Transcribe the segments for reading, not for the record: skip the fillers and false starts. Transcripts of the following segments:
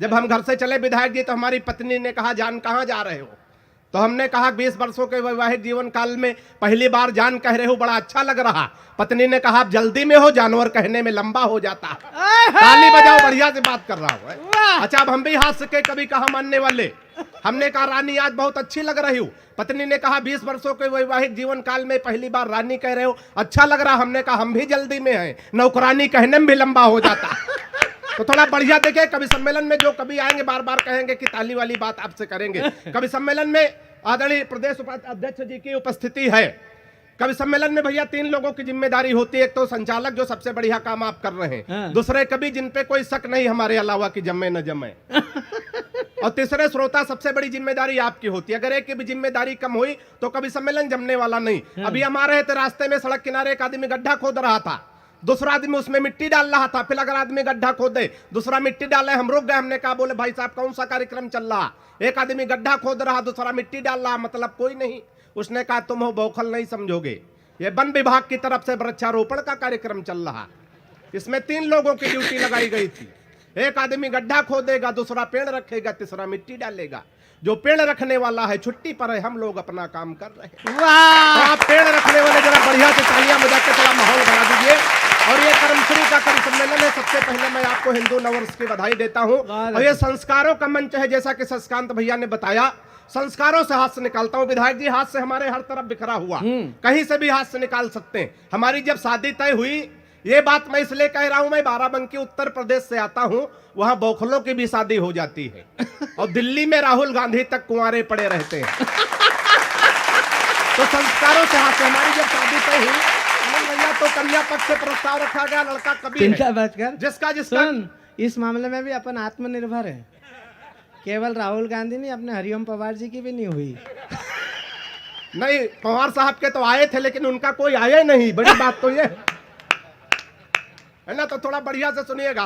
जब हम घर से चले विधायक जी तो हमारी पत्नी ने कहा जान कहाँ जा रहे हो, तो हमने कहा 20 वर्षों के वैवाहिक जीवन काल में पहली बार जान कह रहे हो, बड़ा अच्छा लग रहा। पत्नी ने कहा आप जल्दी में हो, जानवर कहने में लंबा हो जाता है। ताली बजाओ, बढ़िया से बात कर रहा हूँ। अच्छा, अब हम भी हाथ के कभी कहा मानने वाले। हमने कहा रानी आज बहुत अच्छी लग रही हूँ। पत्नी ने कहा 20 वर्षों के वैवाहिक जीवन काल में पहली बार रानी कह रहे हो, अच्छा लग रहा। हमने कहा हम भी जल्दी में हैं, नौकरानी कहने में भी लंबा हो जाता। तो थोड़ा बढ़िया देखे, कवि सम्मेलन में जो कभी आएंगे बार बार कहेंगे कि ताली वाली बात आपसे करेंगे। कवि सम्मेलन में आदरणीय प्रदेश अध्यक्ष जी की उपस्थिति है। कवि सम्मेलन में भैया 3 लोगों की जिम्मेदारी होती है। एक तो संचालक जो सबसे बढ़िया काम आप कर रहे हैं, दूसरे कवि जिन पे कोई शक नहीं हमारे अलावा कि जमे न जमे, और तीसरे श्रोता सबसे बड़ी जिम्मेदारी आपकी होती है। अगर एक की भी जिम्मेदारी कम हुई तो कवि सम्मेलन जमने वाला नहीं। अभी हम आ रहे थे, रास्ते में सड़क किनारे एक आदमी गड्ढा खोद रहा था, दूसरा आदमी उसमें मिट्टी डाल रहा था। फिर अगर आदमी गड्ढा खोदे, दूसरा मिट्टी डाले, हम रुक गए। हमने कहा बोले भाई साहब कौन सा कार्यक्रम चल रहा? एक आदमी गड्ढा खोद रहा, दूसरा मिट्टी डाल रहा, मतलब कोई नहीं। उसने कहा तुम हो बौखल, नहीं समझोगे, ये वन विभाग की तरफ से वृक्षारोपण का कार्यक्रम चल रहा। इसमें 3 लोगों की ड्यूटी लगाई गई थी। एक आदमी गड्ढा खोदेगा, दूसरा पेड़ रखेगा, तीसरा मिट्टी डालेगा। जो पेड़ रखने वाला है छुट्टी पर है, हम लोग अपना काम कर रहे हैं। तो आप पेड़ रखने वाले जरा बढ़िया से तालियां बजा के थोड़ा माहौल बना दीजिए। और ये कर्मश्री का कवि सम्मेलन है। सबसे पहले मैं आपको हिंदू नववर्ष की बधाई देता हूं। और ये संस्कारों का मंच है, जैसा कि शशिकांत भैया ने बताया, संस्कारों से हाथ से निकालता हूं। विधायक जी हाथ से हमारे हर तरफ बिखरा हुआ, कहीं से भी हाथ से निकाल सकते हैं। हमारी जब शादी तय हुई, ये बात मैं इसलिए कह रहा हूं, मैं बाराबंकी उत्तर प्रदेश से आता हूं, वहां बौखलों की भी शादी हो जाती है, और दिल्ली में राहुल गांधी तक कुंवारे पड़े रहते हैं। तो संस्कारों से हाथ से हमारी जब शादी तय हुई भैया, तो कन्या पक्ष से प्रस्ताव रखा गया, लड़का कभी है जिसका इस मामले में भी अपन आत्मनिर्भर है। केवल राहुल गांधी नहीं, अपने हरिओम पवार जी की भी नहीं हुई। नहीं, पवार साहब के तो आए थे, लेकिन उनका कोई आया नहीं। बड़ी बात तो ये है ना। तो थोड़ा बढ़िया से सुनिएगा।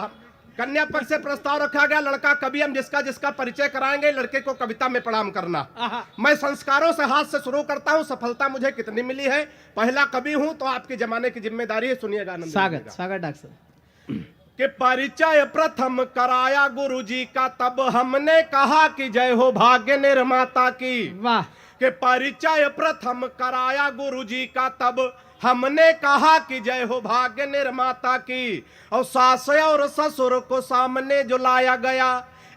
कन्या पक्ष से प्रस्ताव रखा गया, लड़का कवि, हम जिसका जिसका परिचय कराएंगे, लड़के को कविता में प्रणाम करना। मैं संस्कारों से हाथ से शुरू करता हूं। सफलता मुझे कितनी मिली है, पहला कवि हूं, तो आपके जमाने की जिम्मेदारी है। सुनिएगा। स्वागत स्वागत डॉक्टर कि परिचय प्रथम कराया गुरुजी का, तब हमने कहा कि जय हो भाग्य निर्माता की। वाह। कि परिचय प्रथम कराया गुरुजी का, तब हमने कहा कि जय हो भाग्य निर्माता की। और सास और ससुर को सामने जो लाया गया,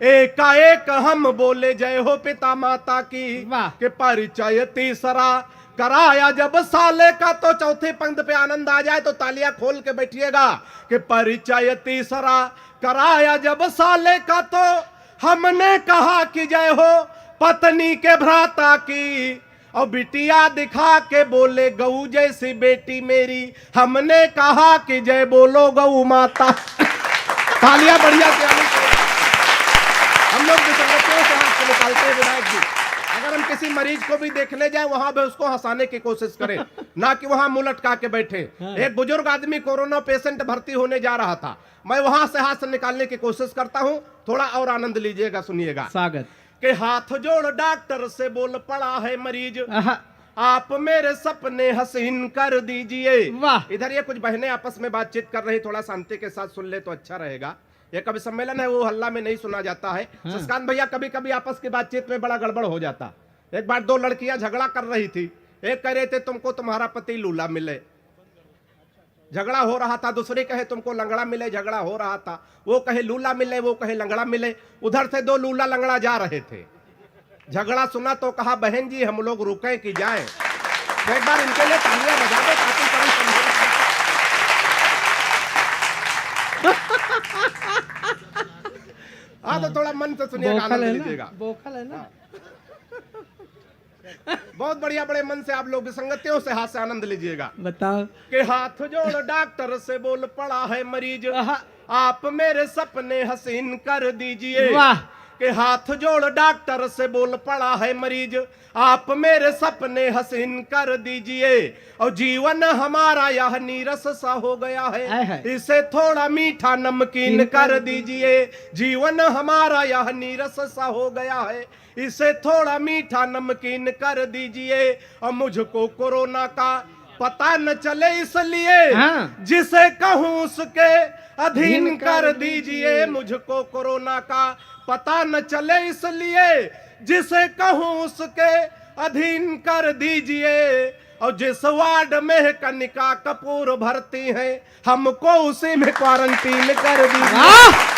एकाएक हम बोले जय हो पिता माता की। कि परिचय तीसरा कराया जब साले का, तो चौथी पंक्ति पे आनंद आ जाए तो तालियां खोल के बैठिएगा। कि परिचय तीसरा कराया जब साले का, तो हमने कहा कि जय हो पत्नी के भ्राता की। और बिटिया दिखा के बोले गऊ जैसी बेटी मेरी, हमने कहा कि जय बोलो गऊ माता। तालियां बढ़िया से आनी चाहिए। हम लोग विसंगतियों से हाथ से निकालते हैं विधायक जी। अगर हम किसी मरीज को भी देखने जाए, वहां भी उसको हंसाने की कोशिश करें, ना कि वहां मुंह लटका के बैठे। एक बुजुर्ग आदमी कोरोना पेशेंट भर्ती होने जा रहा था, मैं वहां से हाथ से निकालने की कोशिश करता हूं। थोड़ा और आनंद लीजिएगा, सुनिएगा। स्वागत। के हाथ जोड़ डॉक्टर से बोल पड़ा है मरीज, आप मेरे सपने हसीन कर दीजिए। वाह। इधर ये कुछ बहनें आपस में बातचीत कर रही, थोड़ा शांति के साथ सुन ले तो अच्छा रहेगा। ये कवि सम्मेलन है, वो हल्ला में नहीं सुना जाता है। शशिकांत भैया, कभी कभी आपस की बातचीत में बड़ा गड़बड़ हो जाता। एक बार 2 लड़कियां झगड़ा कर रही थी। एक कह रहे थे तुमको तुम्हारा पति लूला मिले, झगड़ा हो रहा था। दूसरी कहे तुमको लंगड़ा मिले, झगड़ा हो रहा था। वो कहे लूला मिले, वो कहे लंगड़ा मिले। उधर से 2 लूला लंगड़ा जा रहे थे। झगड़ा सुना तो कहा बहन जी हम लोग रुके कि जाए। तो एक बार इनके लिए तालियां बजा दो ताकि कभी समझे। हाँ, तो थोड़ा मन से सुनिएगा, आनंद लीजिएगा। बोखल है ना। बहुत बढ़िया, बड़े मन से आप लोग विसंगतियों से हाथ से आनंद लीजिएगा। बताओ। कि हाथ जोड़ डॉक्टर से बोल पड़ा है मरीज, आप मेरे सपने हसीन कर दीजिए। वाह। कि हाथ जोड़ डॉक्टर से बोल पड़ा है मरीज, आप मेरे सपने हसीन कर दीजिए। और जीवन हमारा यह नीरस सा हो गया है, इसे थोड़ा मीठा नमकीन कर दीजिए। जीवन हमारा यह नीरस सा हो गया है, इसे थोड़ा मीठा नमकीन कर दीजिए। और मुझको कोरोना का पता न चले इसलिए हाँ। जिसे कहूं उसके अधीन कर दीजिए। मुझको कोरोना का पता न चले इसलिए जिसे कहूं उसके अधीन कर दीजिए। और जिस वार्ड में कनिका कपूर भर्ती है हमको उसी में क्वारंटीन कर दीजिए।